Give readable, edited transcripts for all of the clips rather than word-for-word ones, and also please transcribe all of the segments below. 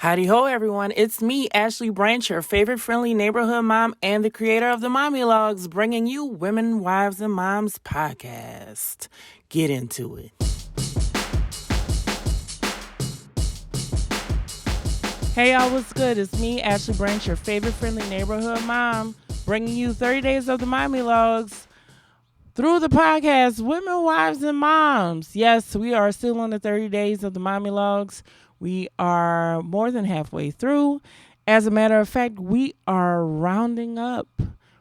Howdy ho, everyone. It's me, Ashley Branch, your favorite friendly neighborhood mom and the creator of the Mommylogeauxs, bringing you Women, Wives, and Moms podcast. Get into it. Hey, y'all, what's good? It's me, Ashley Branch, your favorite friendly neighborhood mom, bringing you 30 days of the Mommylogeauxs through the podcast, Women, Wives, and Moms. Yes, we are still on the 30 days of the Mommylogeauxs. We are more than halfway through. As a matter of fact, we are rounding up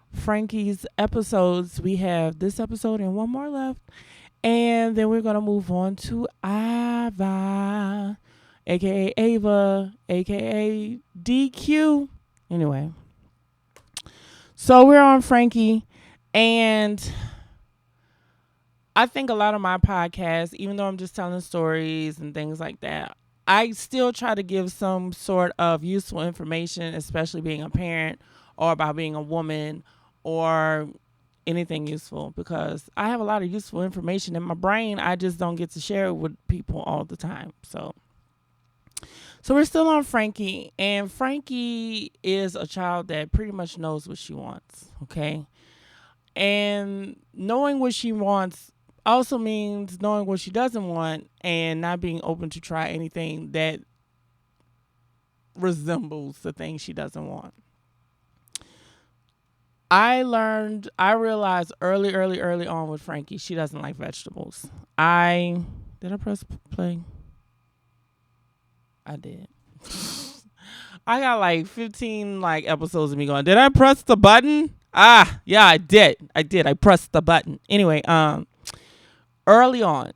Frankie's episodes. We have this episode and one more left. And then we're going to move on to Ava, a.k.a. Ava, a.k.a. DQ. Anyway, so we're on Frankie. And I think a lot of my podcasts, even though I'm just telling stories and things like that, I still try to give some sort of useful information, especially being a parent or about being a woman or anything useful, because I have a lot of useful information in my brain. I just don't get to share it with people all the time. So we're still on Frankie, and Frankie is a child that pretty much knows what she wants, okay? And knowing what she wants also means knowing what she doesn't want and not being open to try anything that resembles the thing she doesn't want. I realized early on with Frankie, she doesn't like vegetables. Did I press play? I did. I got like 15 episodes of me going, did I press the button? Yeah, I did. I pressed the button. Anyway, early on,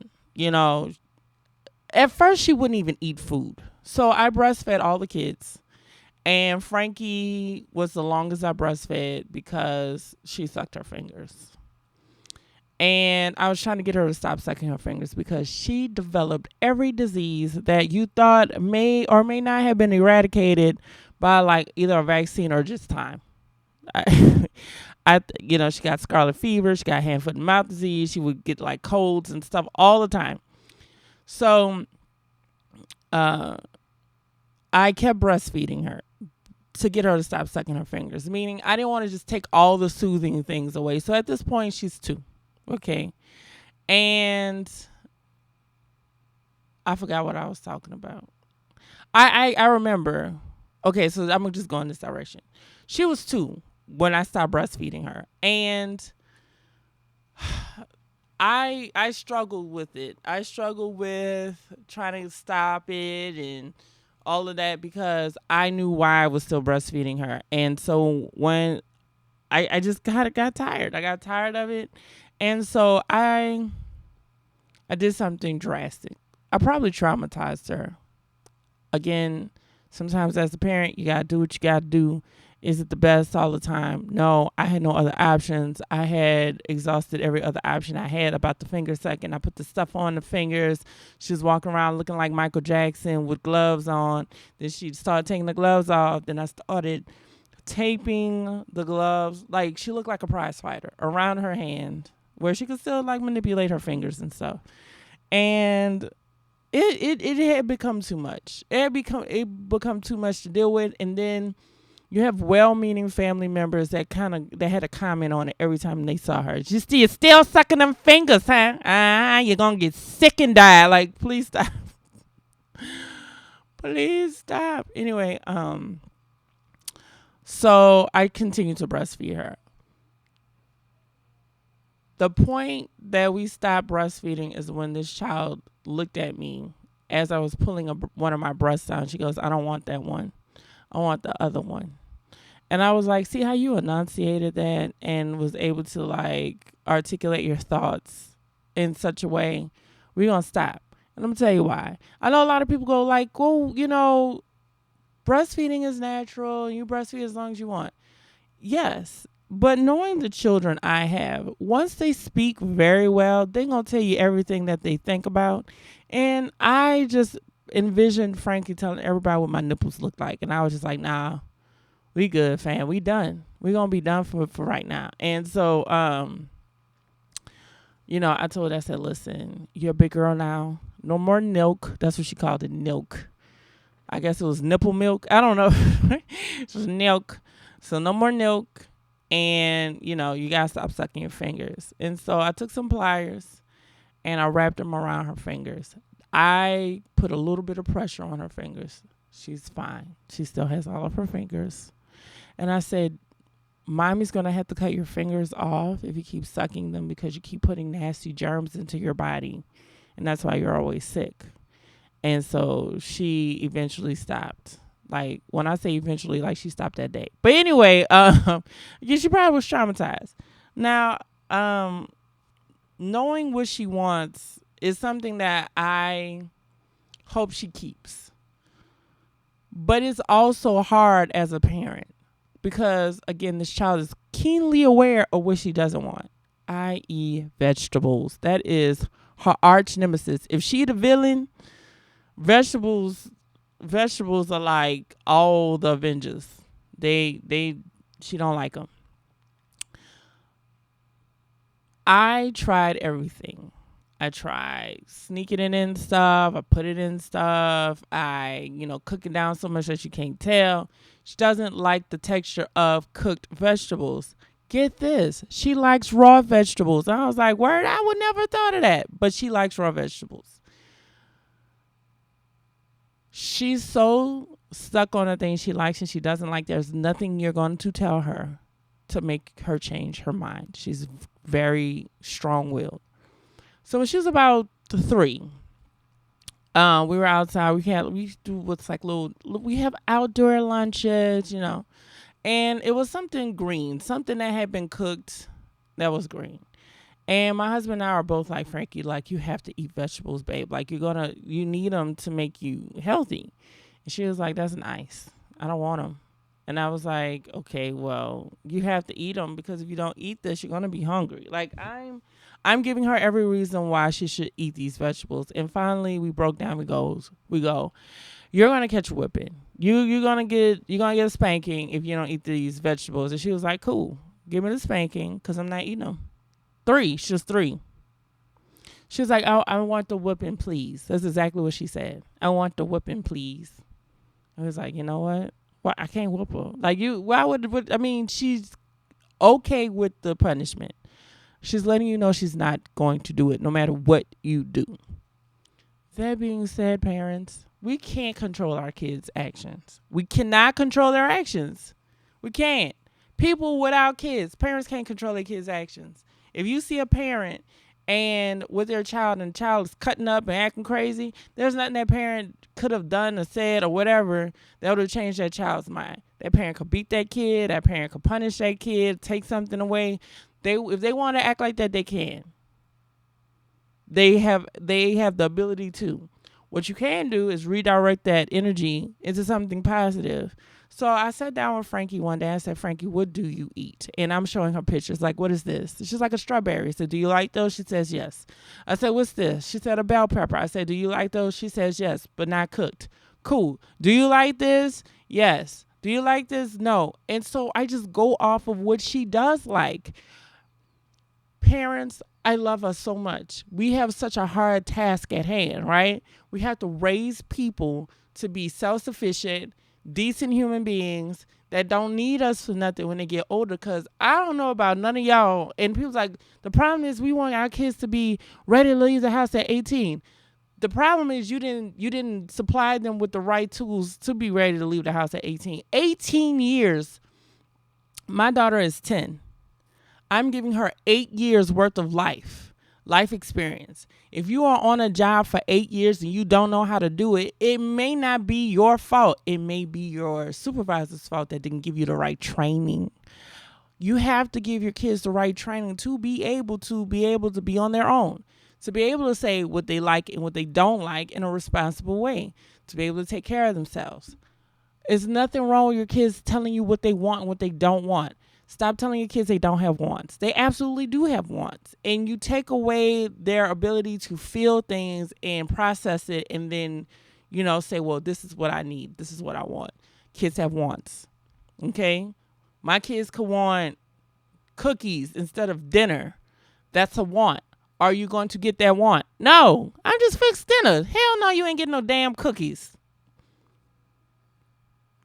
at first she wouldn't even eat food. So I breastfed all the kids. And Frankie was the longest I breastfed because she sucked her fingers. And I was trying to get her to stop sucking her fingers because she developed every disease that you thought may or may not have been eradicated by either a vaccine or just time. She got scarlet fever, she got hand, foot, and mouth disease. She would get colds and stuff all the time. So, I kept breastfeeding her to get her to stop sucking her fingers. Meaning, I didn't want to just take all the soothing things away. So at this point, she's 2, okay, and I forgot what I was talking about. I remember. Okay, so I'm just going this direction. She was 2 when I stopped breastfeeding her, and I struggled with it. I struggled with trying to stop it and all of that because I knew why I was still breastfeeding her. And so when I just got tired. I got tired of it. And so I did something drastic. I probably traumatized her. Again, sometimes as a parent, you got to do what you got to do. Is it the best all the time? No, I had no other options. I had exhausted every other option I had about the finger sucking. I put the stuff on the fingers. She was walking around looking like Michael Jackson with gloves on. Then she started taking the gloves off. Then I started taping the gloves. She looked like a prize fighter around her hand where she could still manipulate her fingers and stuff. And it had become too much. It become too much to deal with. And then you have well-meaning family members that had a comment on it every time they saw her. You're still sucking them fingers, huh? You're gonna get sick and die. Please stop. Please stop. Anyway, so I continued to breastfeed her. The point that we stopped breastfeeding is when this child looked at me as I was pulling one of my breasts down. She goes, I don't want that one. I want the other one. And I was like, see how you enunciated that and was able to articulate your thoughts in such a way. We're going to stop. And I'm going to tell you why. I know a lot of people go breastfeeding is natural. You breastfeed as long as you want. Yes. But knowing the children I have, once they speak very well, they're going to tell you everything that they think about. And I just envisioned Frankie telling everybody what my nipples look like. And I was just like, nah, we good, fam. We done. We're going to be done for right now. And so, I told her, I said, listen, you're a big girl now. No more milk. That's what she called it, milk. I guess it was nipple milk. I don't know. It was milk. So no more milk. And, you got to stop sucking your fingers. And so I took some pliers and I wrapped them around her fingers. I put a little bit of pressure on her fingers. She's fine. She still has all of her fingers. And I said, Mommy's going to have to cut your fingers off if you keep sucking them because you keep putting nasty germs into your body. And that's why you're always sick. And so she eventually stopped. Like, when I say eventually, like, she stopped that day. But anyway, she probably was traumatized. Now, knowing what she wants is something that I hope she keeps. But it's also hard as a parent because, again, this child is keenly aware of what she doesn't want, i.e. vegetables. That is her arch nemesis. If she the villain, vegetables are like all the Avengers. She don't like them. I tried everything. I tried sneaking it in stuff. I put it in stuff. I, cook it down so much that you can't tell. She doesn't like the texture of cooked vegetables. Get this. She likes raw vegetables. And I was like, word, I would never thought of that. But she likes raw vegetables. She's so stuck on the things she likes and she doesn't like. There's nothing you're going to tell her to make her change her mind. She's very strong-willed. So when she was about 3, we were outside. We do what's like we have outdoor lunches, and it was something green, something that had been cooked that was green. And my husband and I are both like, Frankie, like, you have to eat vegetables, babe. Like, you need them to make you healthy. And she was like, that's nice. I don't want them. And I was like, okay, well, you have to eat them because if you don't eat this, you're going to be hungry. Like, I'm giving her every reason why she should eat these vegetables. And finally, we broke down. We go, you're going to catch a whipping. You're going to get a spanking if you don't eat these vegetables. And she was like, cool, give me the spanking because I'm not eating them. 3. She was 3. She was like, oh, I want the whipping, please. That's exactly what she said. I want the whipping, please. I was like, you know what? Well, I can't whoop her. Like, she's okay with the punishment. She's letting you know she's not going to do it no matter what you do. That being said, parents, we can't control our kids' actions. We cannot control their actions. We can't. People without kids, parents can't control their kids' actions. If you see a parent and with their child and the child is cutting up and acting crazy, there's nothing that parent could have done or said or whatever that would have changed that child's mind. That parent could beat that kid. That parent could punish that kid, take something away. If they want to act like that, they can. They have the ability to. What you can do is redirect that energy into something positive. So I sat down with Frankie one day. I said, Frankie, what do you eat? And I'm showing her pictures. Like, what is this? She's like a strawberry. I said, do you like those? She says, yes. I said, what's this? She said, a bell pepper. I said, do you like those? She says, yes, but not cooked. Cool. Do you like this? Yes. Do you like this? No. And so I just go off of what she does like. Parents, I love us so much. We have such a hard task at hand, right? We have to raise people to be self-sufficient, decent human beings that don't need us for nothing when they get older. Because I don't know about none of y'all. And people's like, the problem is we want our kids to be ready to leave the house at 18. The problem is you didn't supply them with the right tools to be ready to leave the house at 18. 18 years. My daughter is 10. I'm giving her 8 years worth of life experience. If you are on a job for 8 years and you don't know how to do it, it may not be your fault. It may be your supervisor's fault that didn't give you the right training. You have to give your kids the right training to be able to be on their own, to be able to say what they like and what they don't like in a responsible way, to be able to take care of themselves. There's nothing wrong with your kids telling you what they want and what they don't want. Stop telling your kids they don't have wants. They absolutely do have wants. And you take away their ability to feel things and process it and then, say, well, this is what I need. This is what I want. Kids have wants. Okay? My kids could want cookies instead of dinner. That's a want. Are you going to get that want? No. I just fixed dinner. Hell no, you ain't getting no damn cookies.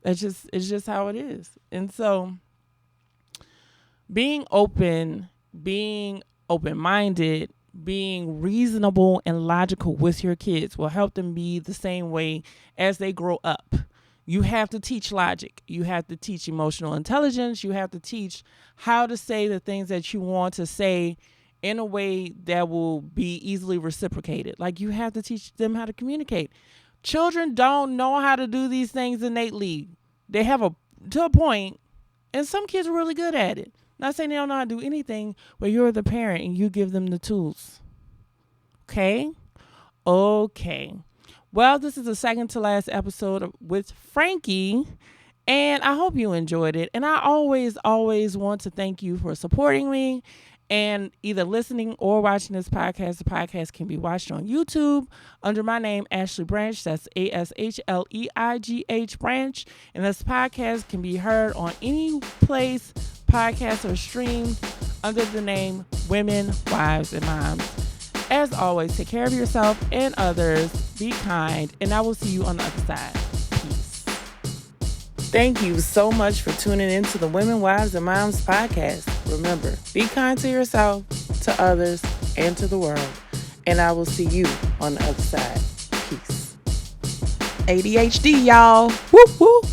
It's just how it is. And so being open, being open-minded, being reasonable and logical with your kids will help them be the same way as they grow up. You have to teach logic. You have to teach emotional intelligence. You have to teach how to say the things that you want to say in a way that will be easily reciprocated. Like, you have to teach them how to communicate. Children don't know how to do these things innately. They have to a point, and some kids are really good at it. Not saying they don't know how to do anything, but you're the parent and you give them the tools. Okay? Okay. Well, this is the second to last episode with Frankie, and I hope you enjoyed it. And I always want to thank you for supporting me and either listening or watching this podcast. The podcast can be watched on YouTube under my name, Ashley Branch. That's ASHLEIGH Branch. And this podcast can be heard on any place podcasts are streamed under the name Women, Wives, and Moms. As always, take care of yourself and others. Be kind. And I will see you on the other side. Peace. Thank you so much for tuning in to the Women, Wives, and Moms podcast. Remember, be kind to yourself, to others, and to the world. And I will see you on the other side. Peace. ADHD, y'all. Whoop, whoop.